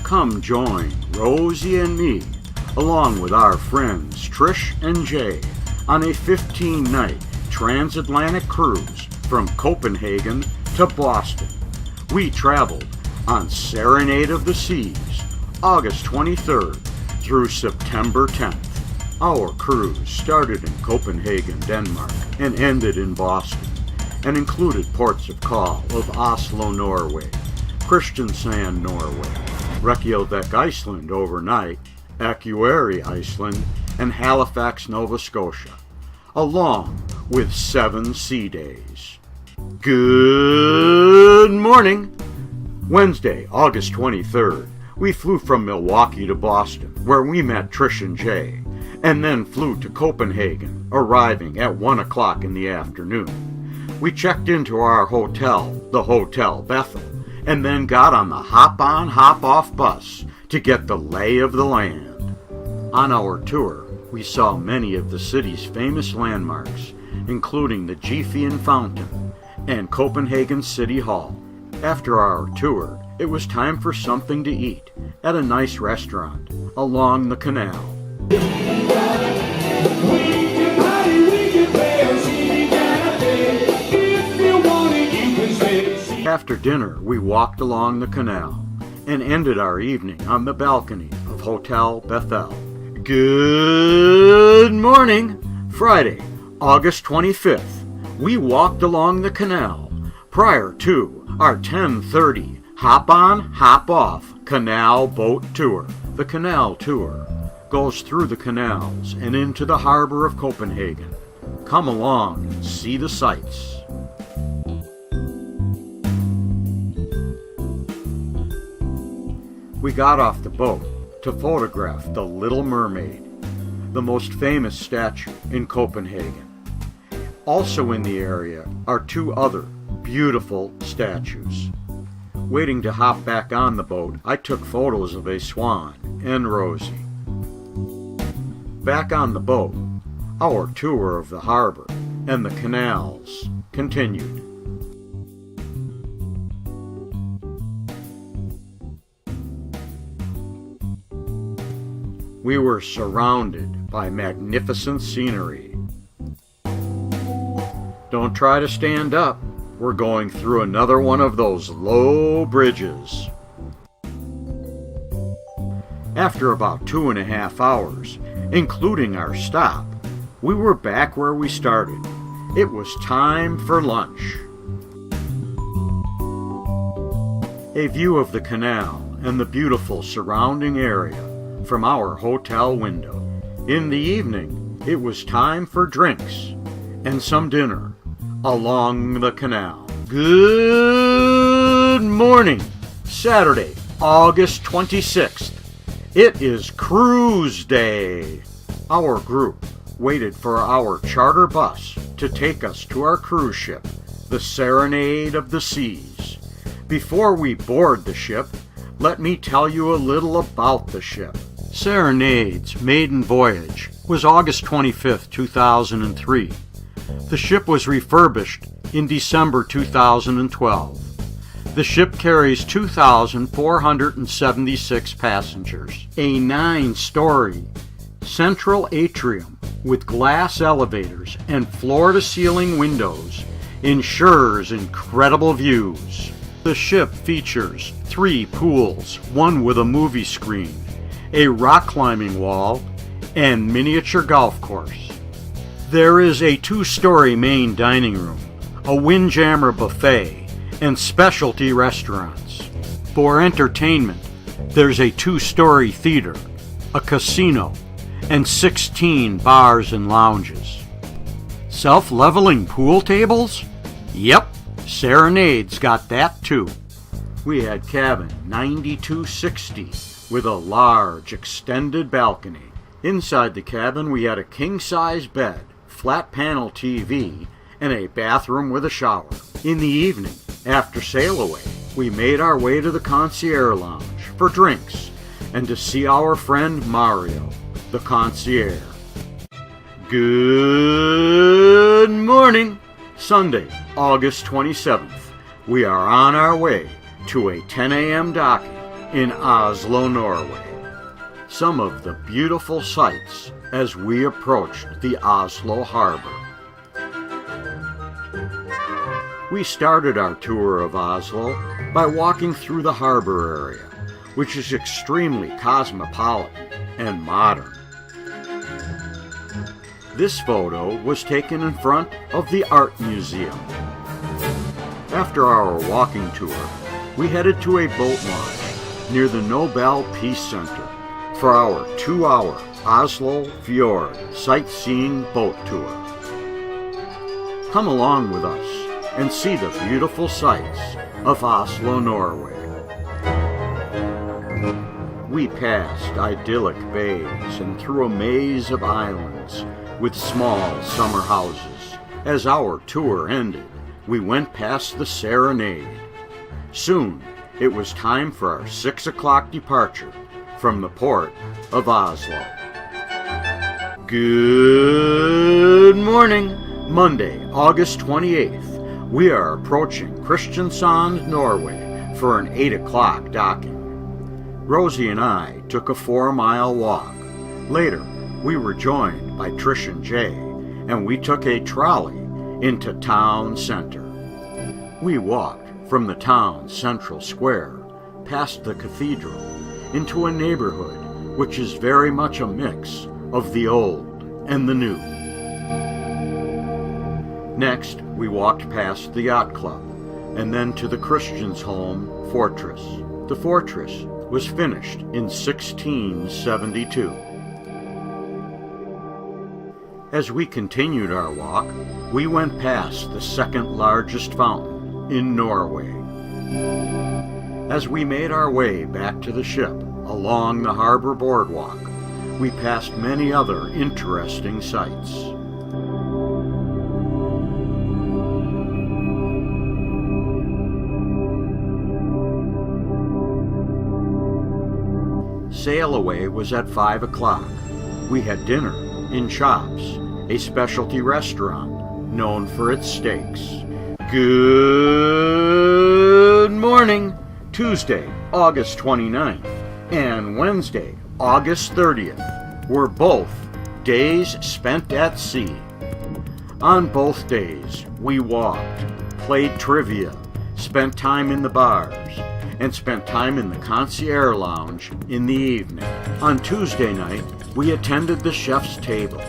Come join Rosie and me, along with our friends Trish and Jay, on a 15-night transatlantic cruise from Copenhagen to Boston. We traveled on Serenade of the Seas, August 23rd through September 10th. Our cruise started in Copenhagen, Denmark, and ended in Boston, and included ports of call of Oslo, Norway, Kristiansand, Norway, Reykjavik Iceland overnight, Akureyri Iceland, and Halifax, Nova Scotia, along with 7 sea days. Good morning! Wednesday, August 23rd, we flew from Milwaukee to Boston, where we met Trish and Jay, and then flew to Copenhagen, arriving at 1 o'clock in the afternoon. We checked into our hotel, the Hotel Bethel, and then got on the hop-on, hop-off bus to get the lay of the land. On our tour, we saw many of the city's famous landmarks, including the Gramophone Fountain and Copenhagen City Hall. After our tour, it was time for something to eat at a nice restaurant along the canal. After dinner, we walked along the canal and ended our evening on the balcony of Hotel Bethel. Good morning! Friday, August 25th, we walked along the canal prior to our 10:30 hop-on, hop-off canal boat tour. The canal tour goes through the canals and into the harbor of Copenhagen. Come along and see the sights. We got off the boat to photograph the Little Mermaid, the most famous statue in Copenhagen. Also in the area are 2 other beautiful statues. Waiting to hop back on the boat, I took photos of a swan and Rosie. Back on the boat, our tour of the harbor and the canals continued. We were surrounded by magnificent scenery. Don't try to stand up. We're going through another one of those low bridges. After about 2.5 hours, including our stop, we were back where we started. It was time for lunch. A view of the canal and the beautiful surrounding area from our hotel window. In the evening, it was time for drinks and some dinner along the canal. Good morning! Saturday, August 26th. It is Cruise Day. Our group waited for our charter bus to take us to our cruise ship, the Serenade of the Seas. Before we board the ship, let me tell you a little about the ship. Serenade's maiden voyage was August 25, 2003. The ship was refurbished in December 2012. The ship carries 2,476 passengers. A 9-story central atrium with glass elevators and floor-to-ceiling windows ensures incredible views. The ship features 3 pools, one with a movie screen, a rock climbing wall, and miniature golf course. There is a 2-story main dining room, a windjammer buffet, and specialty restaurants. For entertainment, there's a 2-story theater, a casino, and 16 bars and lounges. Self-leveling pool tables? Yep, Serenade's got that too. We had cabin 9260 with a large extended balcony. Inside the cabin we had a king-size bed, flat panel TV, and a bathroom with a shower. In the evening, after sail away, we made our way to the concierge lounge for drinks and to see our friend Mario, the concierge. Good morning! Sunday, August 27th. We are on our way to a 10 a.m. docking in Oslo, Norway. Some of the beautiful sights as we approached the Oslo harbor. We started our tour of Oslo by walking through the harbor area, which is extremely cosmopolitan and modern. This photo was taken in front of the Art Museum. After our walking tour, we headed to a boat launch near the Nobel Peace Center for our 2-hour Oslo Fjord sightseeing boat tour. Come along with us and see the beautiful sights of Oslo, Norway. We passed idyllic bays and through a maze of islands with small summer houses. As our tour ended, we went past the Serenade. Soon, it was time for our 6 o'clock departure from the port of Oslo. Good morning! Monday, August 28th. We are approaching Kristiansand, Norway for an 8 o'clock docking. Rosie and I took a 4-mile walk. Later, we were joined by Trish and Jay, and we took a trolley into town center. We walked from the town central square, past the cathedral, into a neighborhood which is very much a mix of the old and the new. Next, we walked past the yacht club, and then to the Christian's home fortress. The fortress was finished in 1672. As we continued our walk, we went past the second largest fountain in Norway. As we made our way back to the ship along the harbor boardwalk, we passed many other interesting sights. Sail away was at 5 o'clock. We had dinner in Chops, a specialty restaurant known for its steaks. Good morning! Tuesday, August 29th, and Wednesday, August 30th, were both days spent at sea. On both days, we walked, played trivia, spent time in the bars, and spent time in the concierge lounge in the evening. On Tuesday night, we attended the chef's table,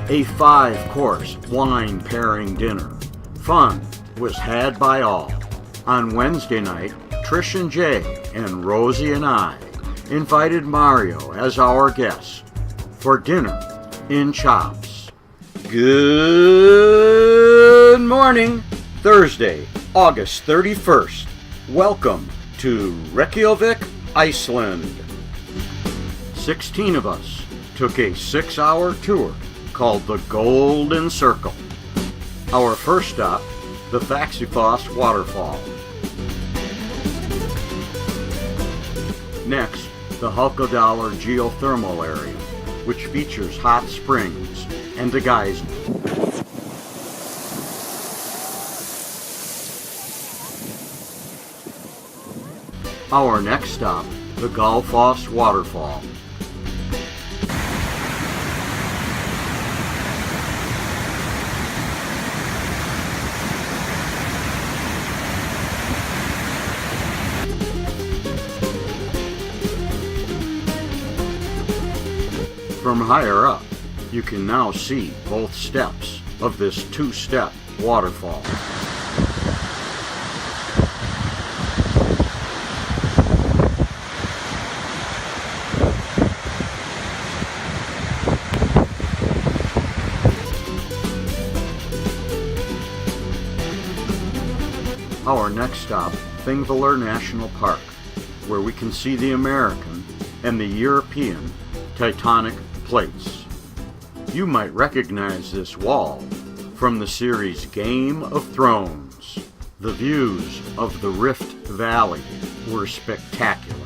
a 5-course wine pairing dinner. Fun was had by all. On Wednesday night, Trish and Jay and Rosie and I invited Mario as our guest for dinner in Chops. Good morning! Thursday, August 31st. Welcome to Reykjavik Iceland. 16 of us took a 6-hour tour called the Golden Circle. Our first stop, the Faxefoss Waterfall. Next, the Halifax geothermal area, which features hot springs and a geyser. Our next stop, the Gullfoss Waterfall. From higher up, you can now see both steps of this 2-step waterfall. Our next stop, Thingvellir National Park, where we can see the American and the European tectonic plates. You might recognize this wall from the series Game of Thrones. The views of the Rift Valley were spectacular.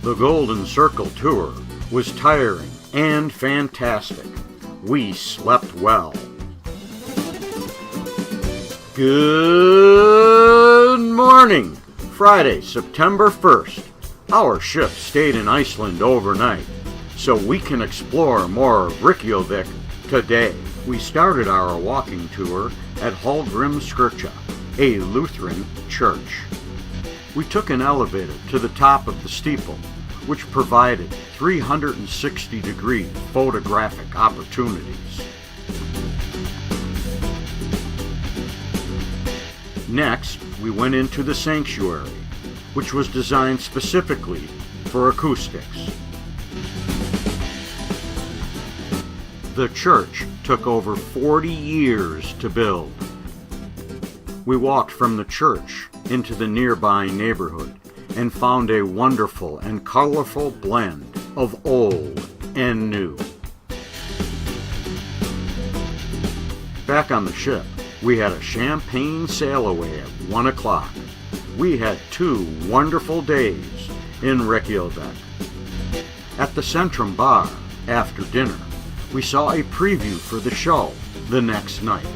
The Golden Circle tour was tiring and fantastic. We slept well. Good morning! Friday, September 1st, Our ship stayed in Iceland overnight, so we can explore more of Reykjavik today. We started our walking tour at Hallgrímskirkja, a Lutheran church. We took an elevator to the top of the steeple, which provided 360-degree photographic opportunities. Next, we went into the sanctuary, which was designed specifically for acoustics. The church took over 40 years to build. We walked from the church into the nearby neighborhood and found a wonderful and colorful blend of old and new. Back on the ship, we had a champagne sail away at 1 o'clock. We had 2 wonderful days in Reykjavik. At the Centrum Bar, after dinner, we saw a preview for the show the next night.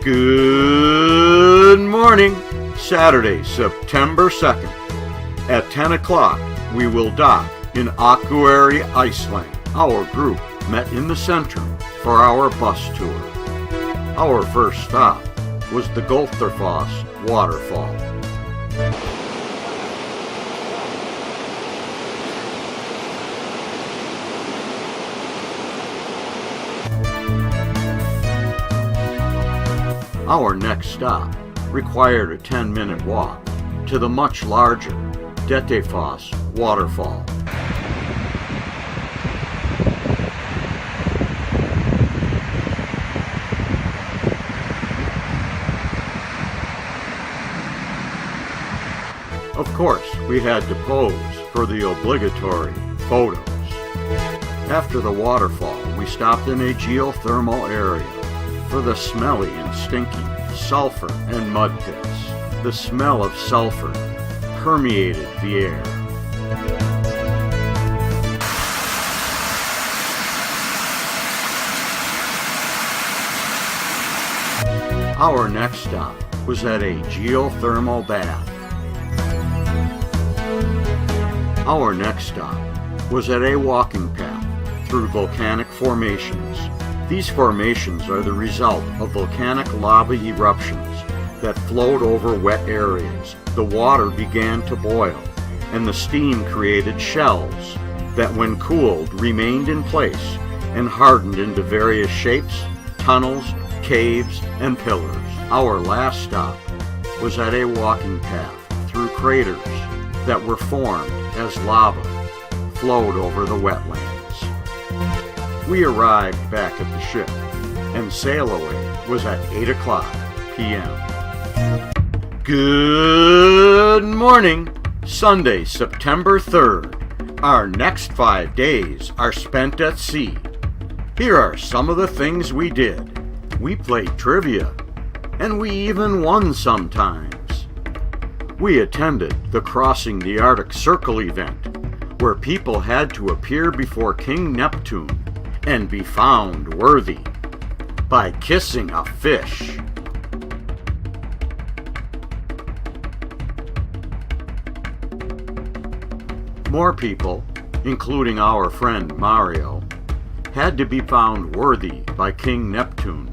Good morning! Saturday, September 2nd. At 10 o'clock, we will dock in Akureyri Iceland. Our group met in the Centrum for our bus tour. Our first stop was the Gullfoss waterfall. Our next stop required a 10-minute walk to the much larger Dettifoss waterfall. Of course, we had to pose for the obligatory photos. After the waterfall, we stopped in a geothermal area for the smelly and stinky sulfur and mud pits. The smell of sulfur permeated the air. Our next stop was at a geothermal bath. Our next stop was at a walking path through volcanic formations. These formations are the result of volcanic lava eruptions that flowed over wet areas. The water began to boil, and the steam created shells that, when cooled, remained in place and hardened into various shapes, tunnels, caves, and pillars. Our last stop was at a walking path through craters that were formed as lava flowed over the wetlands. We arrived back at the ship, and sail away was at 8 o'clock p.m. Good morning! Sunday, September 3rd. Our next 5 days are spent at sea. Here are some of the things we did. We played trivia, and we even won sometimes. We attended the Crossing the Arctic Circle event, where people had to appear before King Neptune and be found worthy by kissing a fish. More people, including our friend Mario, had to be found worthy by King Neptune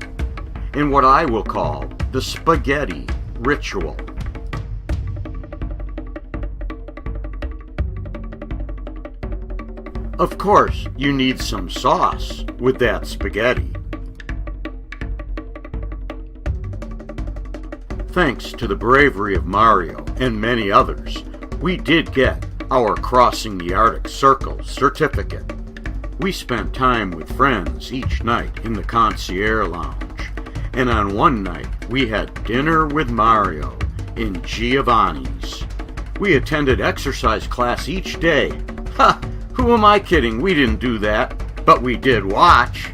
in what I will call the spaghetti ritual. Of course, you need some sauce with that spaghetti. Thanks to the bravery of Mario and many others, we did get our Crossing the Arctic Circle certificate. We spent time with friends each night in the concierge lounge, and on one night we had dinner with Mario in Giovanni's. We attended exercise class each day. Ha! Who am I kidding? We didn't do that, but we did watch.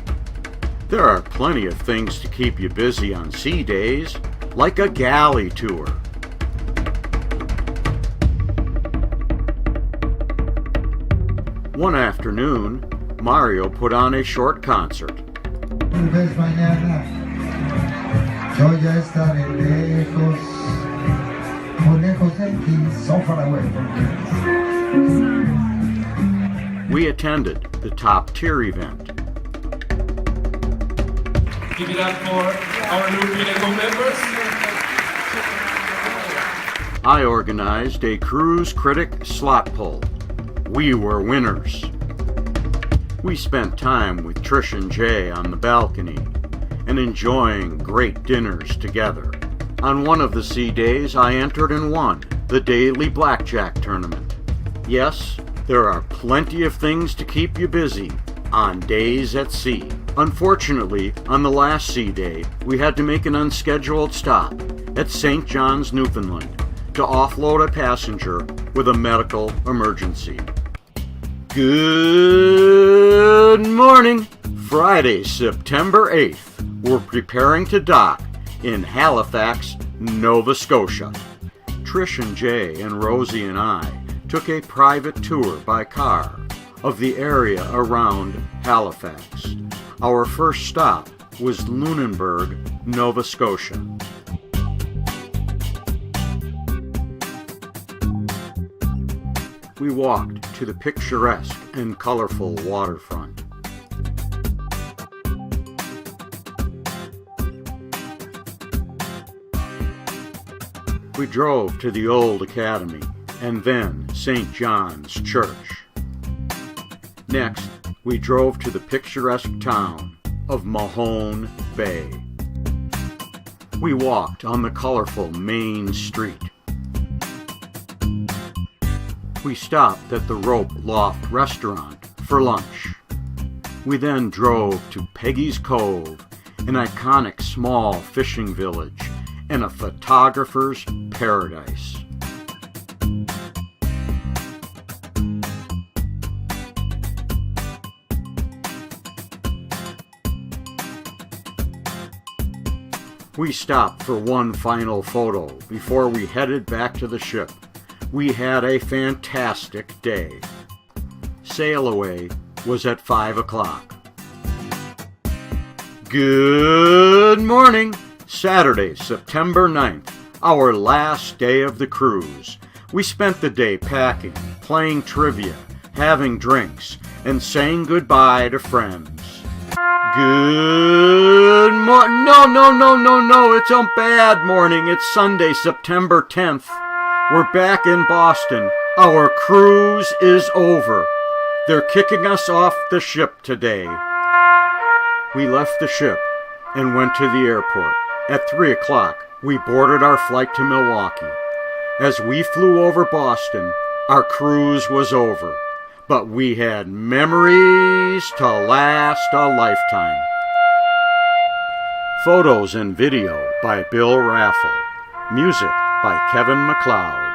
There are plenty of things to keep you busy on sea days, like a galley tour. One afternoon, Mario put on a short concert. Yo ya estaré lejos, muy lejos de aquí, so far away from here. We attended the top tier event. Give it up for our new Pinnacle members. I organized a cruise critic slot pull. We were winners. We spent time with Trish and Jay on the balcony and enjoying great dinners together. On one of the sea days, I entered and won the daily blackjack tournament. Yes, there are plenty of things to keep you busy on days at sea. Unfortunately, on the last sea day, we had to make an unscheduled stop at St. John's, Newfoundland, to offload a passenger with a medical emergency. Good morning! Friday, September 8th. We're preparing to dock in Halifax, Nova Scotia. Trish and Jay and Rosie and I took a private tour by car of the area around Halifax. Our first stop was Lunenburg, Nova Scotia. We walked to the picturesque and colorful waterfront. We drove to the old academy and then St. John's Church. Next, we drove to the picturesque town of Mahone Bay. We walked on the colorful main street. We stopped at the Rope Loft restaurant for lunch. We then drove to Peggy's Cove, an iconic small fishing village and a photographer's paradise. We stopped for one final photo before we headed back to the ship. We had a fantastic day. Sail away was at 5 o'clock. Good morning! Saturday, September 9th, our last day of the cruise. We spent the day packing, playing trivia, having drinks, and saying goodbye to friends. Good morning. No, it's a bad morning. It's Sunday, September 10th. We're back in Boston. Our cruise is over. They're kicking us off the ship today. We left the ship and went to the airport. At 3 o'clock, we boarded our flight to Milwaukee. As we flew over Boston, our cruise was over, but we had memories to last a lifetime. Photos and video by Bill Raffel. Music by Kevin MacLeod.